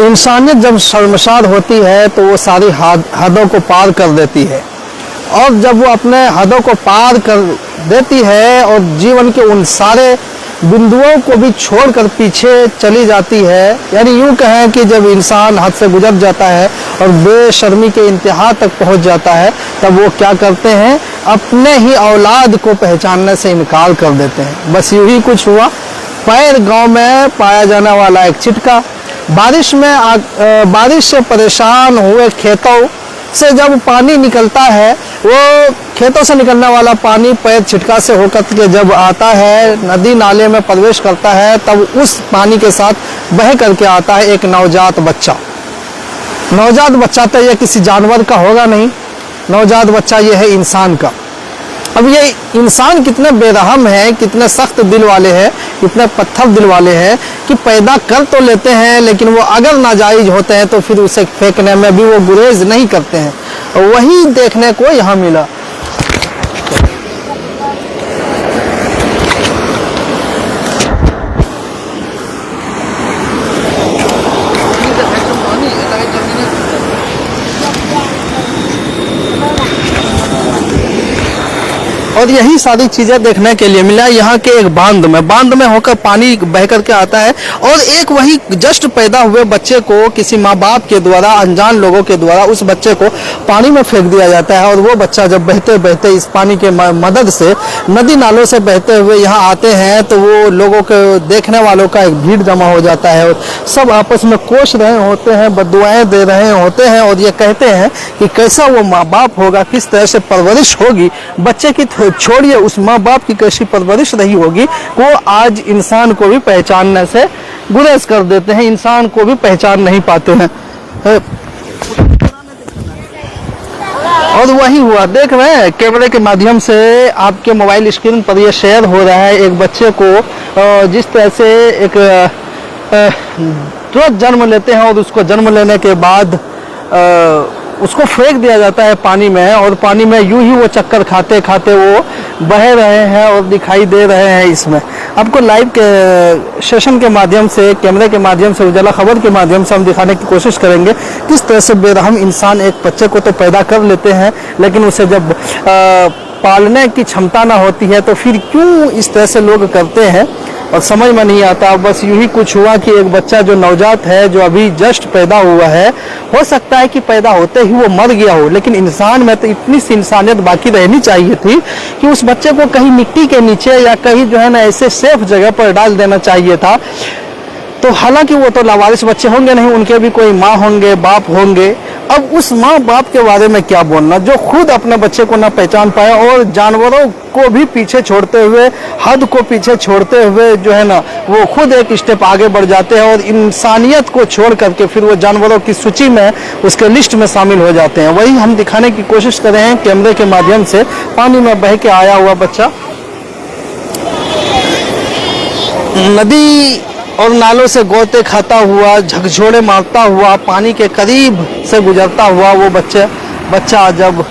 इंसानियत जब शर्मसार होती है तो वो सारी हदों को पार कर देती है, और जब वो अपने हदों को पार कर देती है और जीवन के उन सारे बिंदुओं को भी छोड़कर पीछे चली जाती है, यानी यूँ कहें कि जब इंसान हद से गुजर जाता है और बेशर्मी के इंतहा तक पहुँच जाता है, तब वो क्या करते हैं, अपने ही औलाद को पहचानने से इनकार कर देते हैं। बस यूँ ही कुछ हुआ। पैर गांव में पाया जाने वाला एक चिटका बारिश से परेशान हुए खेतों से जब पानी निकलता है, वो खेतों से निकलने वाला पानी पैर छिटका से होकर के जब आता है, नदी नाले में प्रवेश करता है, तब उस पानी के साथ बह करके आता है एक नवजात बच्चा। नवजात बच्चा तो यह किसी जानवर का होगा नहीं, नवजात बच्चा ये है इंसान का। अब ये इंसान कितने बेरहम हैं, कितने सख्त दिल वाले हैं, कितने पत्थर दिल वाले हैं कि पैदा कर तो लेते हैं, लेकिन वो अगर नाजायज होते हैं तो फिर उसे फेंकने में भी वो गुरेज नहीं करते हैं। और वही देखने को यहाँ मिला। और यही सारी चीजें देखने के लिए मिला यहाँ के एक बांध में होकर पानी बह करके आता है, और एक वही जस्ट पैदा हुए बच्चे को किसी माँ बाप के द्वारा, अनजान लोगों के द्वारा उस बच्चे को पानी में फेंक दिया जाता है। और वो बच्चा जब बहते बहते इस पानी के मदद से नदी नालों से बहते हुए यहाँ आते हैं, तो वो लोगों के देखने वालों का एक भीड़ जमा हो जाता है और सब आपस में कोस रहे होते हैं, बद्दुआएं दे रहे होते हैं, और ये कहते हैं कि कैसा वो माँ बाप होगा, किस तरह से परवरिश होगी बच्चे की, छोड़िए उस माँ बाप की कैसी परवरिश रही होगी, वो आज इंसान को भी पहचानने से गुरेज कर देते हैं, इंसान को भी पहचान नहीं पाते हैं। और वही हुआ, देख रहे हैं कैमरे के माध्यम से आपके मोबाइल स्क्रीन पर ये शेयर हो रहा है एक बच्चे को, जिस तरह से एक तुरंत जन्म लेते हैं और उसको जन्म लेने के बाद उसको फेंक दिया जाता है पानी में, और पानी में यूं ही वो चक्कर खाते खाते वो बह रहे हैं और दिखाई दे रहे हैं। इसमें आपको लाइव के सेशन के माध्यम से, कैमरे के माध्यम से, उजाला खबर के माध्यम से हम दिखाने की कोशिश करेंगे किस तरह से बेरहम इंसान एक बच्चे को तो पैदा कर लेते हैं, लेकिन उसे जब पालने की क्षमता ना होती है तो फिर क्यों इस तरह से लोग करते हैं और समझ में नहीं आता। बस यूं ही कुछ हुआ कि एक बच्चा जो नवजात है, जो अभी जस्ट पैदा हुआ है, हो सकता है कि पैदा होते ही वो मर गया हो, लेकिन इंसान में तो इतनी सी इंसानियत बाकी रहनी चाहिए थी कि उस बच्चे को कहीं मिट्टी के नीचे या कहीं जो है ना ऐसे सेफ जगह पर डाल देना चाहिए था। तो हालांकि वो तो लावारिस बच्चे होंगे नहीं, उनके भी कोई माँ होंगे, बाप होंगे। अब उस माँ बाप के बारे में क्या बोलना, जो खुद अपने बच्चे को ना पहचान पाए और जानवरों को भी पीछे छोड़ते हुए, हद को पीछे छोड़ते हुए जो है ना वो खुद एक स्टेप आगे बढ़ जाते हैं और इंसानियत को छोड़ करके फिर वो जानवरों की सूची में, उसके लिस्ट में शामिल हो जाते हैं। वही हम दिखाने की कोशिश कर रहे हैं कैमरे के माध्यम से। पानी में बह के आया हुआ बच्चा नदी और नालों से गोते खाता हुआ, झकझोरे मारता हुआ, पानी के करीब से गुजरता हुआ वो बच्चा जब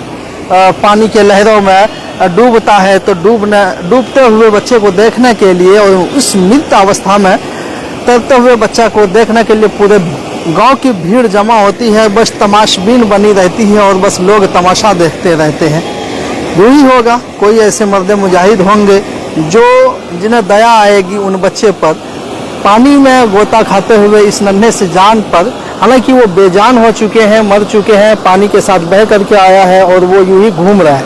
पानी के लहरों में डूबता है, तो डूबते हुए बच्चे को देखने के लिए और उस मृत अवस्था में तैरते हुए बच्चा को देखने के लिए पूरे गांव की भीड़ जमा होती है। बस तमाशबीन बनी रहती है और बस लोग तमाशा देखते रहते हैं। यही होगा, कोई ऐसे मर्द मुजाहिद होंगे जिन्हें दया आएगी उन बच्चे पर, पानी में गोता खाते हुए इस नन्हे से जान पर। हालांकि वो बेजान हो चुके हैं, मर चुके हैं, पानी के साथ बह करके आया है और वो यूं ही घूम रहा है,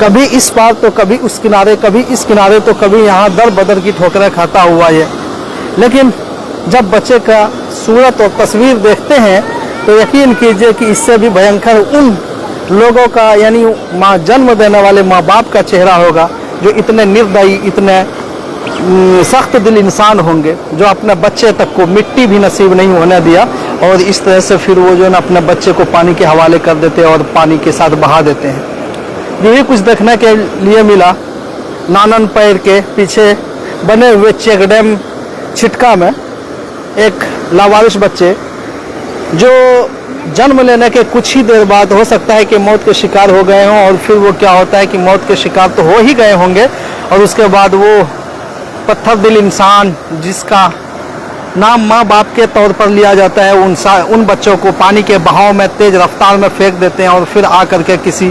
कभी इस पार तो कभी उस किनारे, कभी इस किनारे तो कभी यहाँ दर बदर की ठोकरें खाता हुआ है। लेकिन जब बच्चे का सूरत और तस्वीर देखते हैं तो यकीन कीजिए कि इससे भी भयंकर उन लोगों का, यानी माँ जन्म देने वाले माँ बाप का चेहरा होगा, जो इतने निर्दयी, इतने सख्त दिल इंसान होंगे, जो अपने बच्चे तक को मिट्टी भी नसीब नहीं होने दिया और इस तरह से फिर वो जो है अपने बच्चे को पानी के हवाले कर देते हैं और पानी के साथ बहा देते हैं। यही कुछ देखने के लिए मिला नानन पैर के पीछे बने हुए चेक डैम छिटका में एक लावारिस बच्चे जो जन्म लेने के कुछ ही देर बाद हो सकता है कि मौत के शिकार हो गए हों, और फिर वो क्या होता है कि मौत के शिकार तो हो ही गए होंगे और उसके बाद वो पत्थर दिल इंसान जिसका नाम माँ बाप के तौर पर लिया जाता है। उन बच्चों को पानी के बहाव में तेज रफ्तार में फेंक देते हैं और फिर आकर के किसी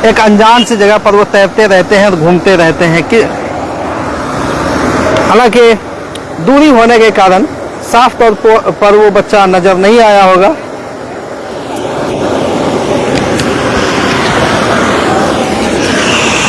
एक अनजान सी जगह पर वो तैरते रहते हैं और घूमते रहते हैं। कि हालांकि दूरी होने के कारण साफ तौर पर वो बच्चा नज़र नहीं आया होगा।